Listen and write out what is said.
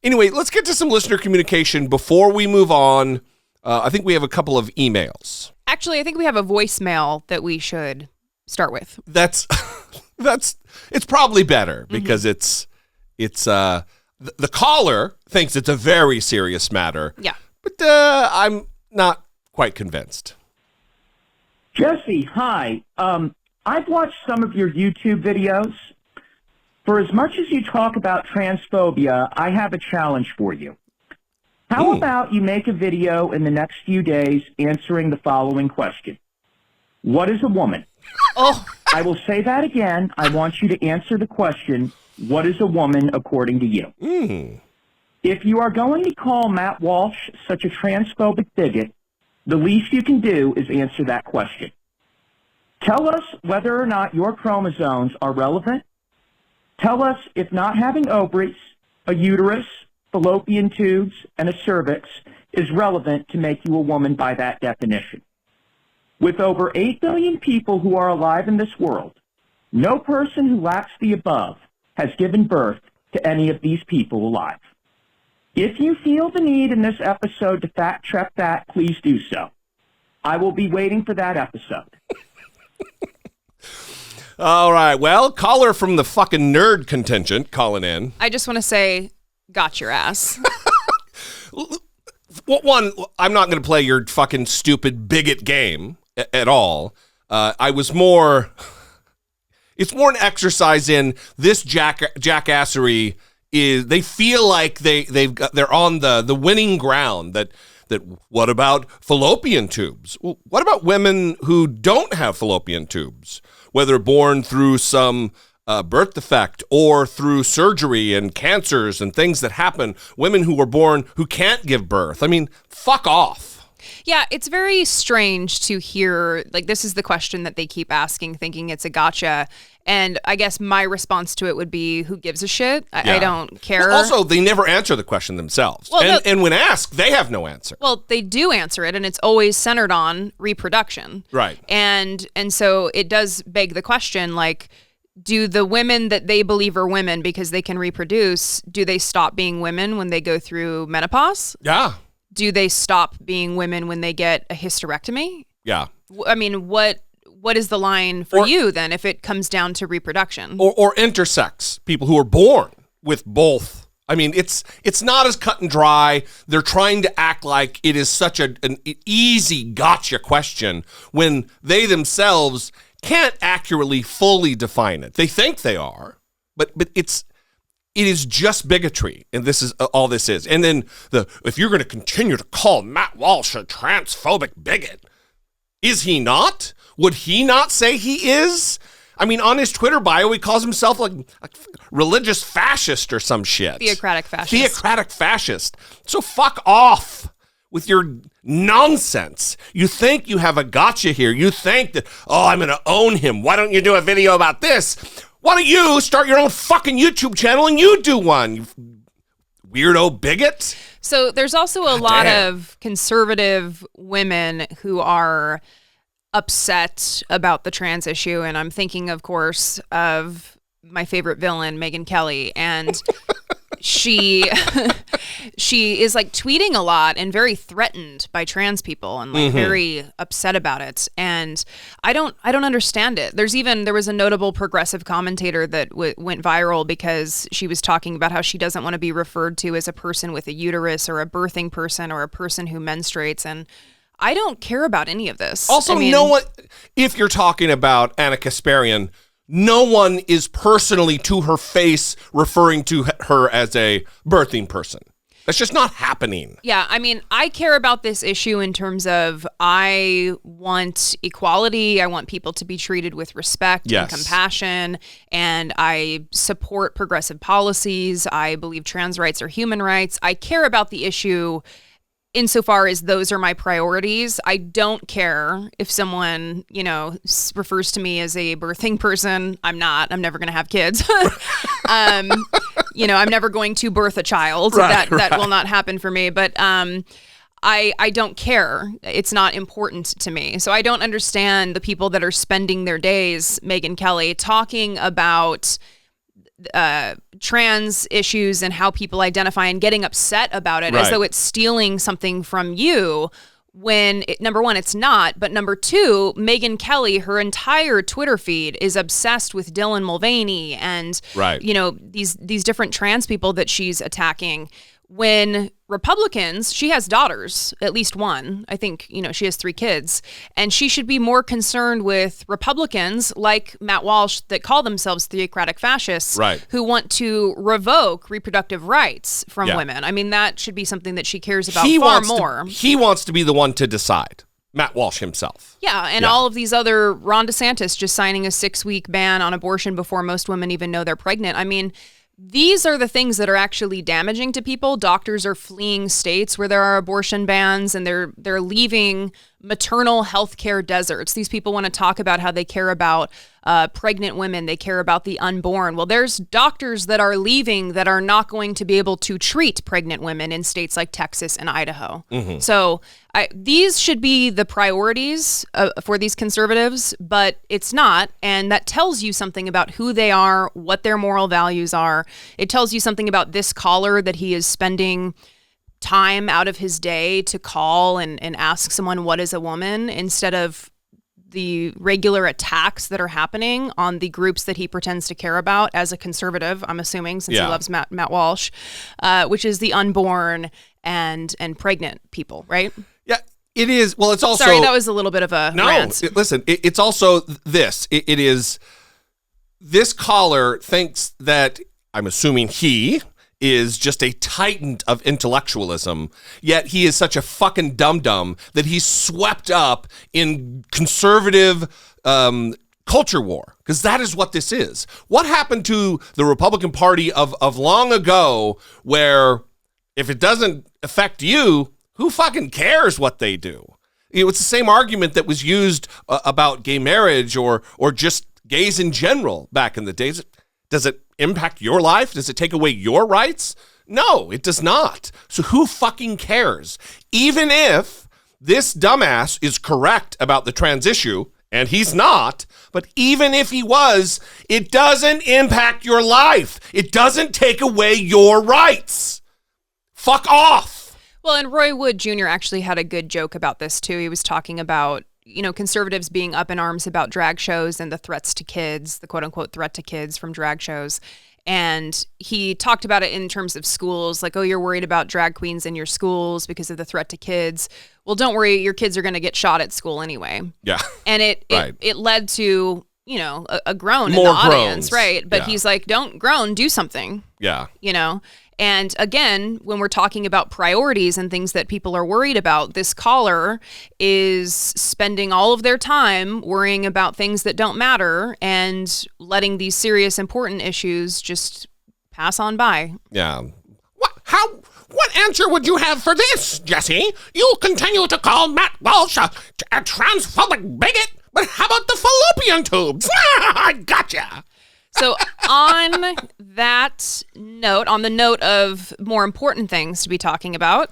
Anyway, let's get to some listener communication before we move on. I think we have a couple of emails. Actually, I think we have a voicemail that we should start with. It's probably better because it's the caller thinks it's a very serious matter. Yeah. But I'm not quite convinced. Jesse, hi. I've watched some of your YouTube videos. For as much as you talk about transphobia, I have a challenge for you. How about you make a video in the next few days answering the following question? What is a woman? Oh. I will say that again. I want you to answer the question, what is a woman according to you? If you are going to call Matt Walsh such a transphobic bigot, the least you can do is answer that question. Tell us whether or not your chromosomes are relevant. Tell us if not having ovaries, a uterus, fallopian tubes, and a cervix is relevant to make you a woman by that definition. With over 8 billion people who are alive in this world, no person who lacks the above has given birth to any of these people alive. If you feel the need in this episode to fact check that, please do so. I will be waiting for that episode. All right. Well, caller from the fucking nerd contingent calling in. I just want to say, got your ass. One, I'm not going to play your fucking stupid bigot game at all. It's more an exercise in this jackassery. They feel like they're on the winning ground. That what about fallopian tubes? Well, what about women who don't have fallopian tubes, whether born through some birth defect or through surgery and cancers and things that happen? Women who were born who can't give birth. I mean, fuck off. Yeah, it's very strange to hear, like, this is the question that they keep asking, thinking it's a gotcha. And I guess my response to it would be, who gives a shit? I don't care. Well, also, they never answer the question themselves. Well, and when asked, they have no answer. Well, they do answer it, and it's always centered on reproduction. Right. And so it does beg the question, like, do the women that they believe are women because they can reproduce, do they stop being women when they go through menopause? Yeah. Do they stop being women when they get a hysterectomy? Yeah. I mean, what is the line for you then if it comes down to reproduction? Or intersex, people who are born with both. I mean, it's not as cut and dry. They're trying to act like it is such an easy gotcha question when they themselves can't accurately fully define it. They think they are, but it is just bigotry, and this is all this is. And then if you're going to continue to call Matt Walsh a transphobic bigot, is he not? Would he not say he is? I mean, on his Twitter bio, he calls himself like a religious fascist or some shit. Theocratic fascist. Theocratic fascist. So fuck off with your nonsense. You think you have a gotcha here. You think that, I'm going to own him. Why don't you do a video about this? Why don't you start your own fucking YouTube channel and you do one, you weirdo bigot? So there's also a lot of conservative women who are upset about the trans issue. And I'm thinking, of course, of my favorite villain, Megyn Kelly. And she is like tweeting a lot and very threatened by trans people and like very upset about it. And I don't understand it. There was a notable progressive commentator that went viral because she was talking about how she doesn't want to be referred to as a person with a uterus or a birthing person or a person who menstruates. And I don't care about any of this. Also, if you're talking about Anna Kasparian, no one is personally to her face referring to her as a birthing person. That's just not happening. Yeah, I mean, I care about this issue in terms of I want equality. I want people to be treated with respect and compassion. And I support progressive policies. I believe trans rights are human rights. I care about the issue insofar as those are my priorities. I don't care if someone, refers to me as a birthing person. I'm not. I'm never going to have kids. I'm never going to birth a child. That will not happen for me. But I don't care. It's not important to me. So I don't understand the people that are spending their days, Megyn Kelly, talking about trans issues and how people identify and getting upset about it as though it's stealing something from you. When number one, it's not, but number two, Megyn Kelly, her entire Twitter feed is obsessed with Dylan Mulvaney and these different trans people that she's attacking. When Republicans, she has daughters, at least one. I think, she has 3 kids, and she should be more concerned with Republicans like Matt Walsh that call themselves theocratic fascists who want to revoke reproductive rights from women. I mean, that should be something that she cares about far more. He wants to be the one to decide. Matt Walsh himself. Yeah, and all of these other, Ron DeSantis just signing a 6-week ban on abortion before most women even know they're pregnant. I mean, these are the things that are actually damaging to people. Doctors are fleeing states where there are abortion bans, and they're leaving maternal health care deserts. These people want to talk about how they care about pregnant women. They care about the unborn. Well, there's doctors that are leaving that are not going to be able to treat pregnant women in states like Texas and Idaho. Mm-hmm. So these should be the priorities for these conservatives, but it's not. And that tells you something about who they are, what their moral values are. It tells you something about this caller that he is spending time out of his day to call and ask someone what is a woman instead of the regular attacks that are happening on the groups that he pretends to care about as a conservative, I'm assuming, since he loves Matt Walsh, which is the unborn and pregnant people, right? Yeah, it is. Well, it's also... Sorry, that was a little bit of a rant. Listen, it's also this. It is... This caller thinks that, I'm assuming he is just a titan of intellectualism, yet he is such a fucking dum-dum that he's swept up in conservative culture war, because that is what this is. What happened to the Republican Party of long ago, where if it doesn't affect you, who fucking cares what they do? It's the same argument that was used about gay marriage or just gays in general back in the days. Does it impact your life? Does it take away your rights? No, it does not. So who fucking cares? Even if this dumbass is correct about the trans issue, and he's not, but even if he was, it doesn't impact your life. It doesn't take away your rights. Fuck off. Well, and Roy Wood Jr. actually had a good joke about this too. He was talking about, conservatives being up in arms about drag shows and the threats to kids, the quote unquote threat to kids from drag shows. And he talked about it in terms of schools, like, oh, you're worried about drag queens in your schools because of the threat to kids. Well, don't worry, your kids are going to get shot at school anyway. Yeah. And it led to, a groan in the audience, right? But he's like, don't groan, do something. Yeah. And again, when we're talking about priorities and things that people are worried about, this caller is spending all of their time worrying about things that don't matter and letting these serious, important issues just pass on by. Yeah. What answer would you have for this, Jesse? You'll continue to call Matt Walsh a transphobic bigot, but how about the fallopian tubes? I gotcha. So on that note, on the note of more important things to be talking about,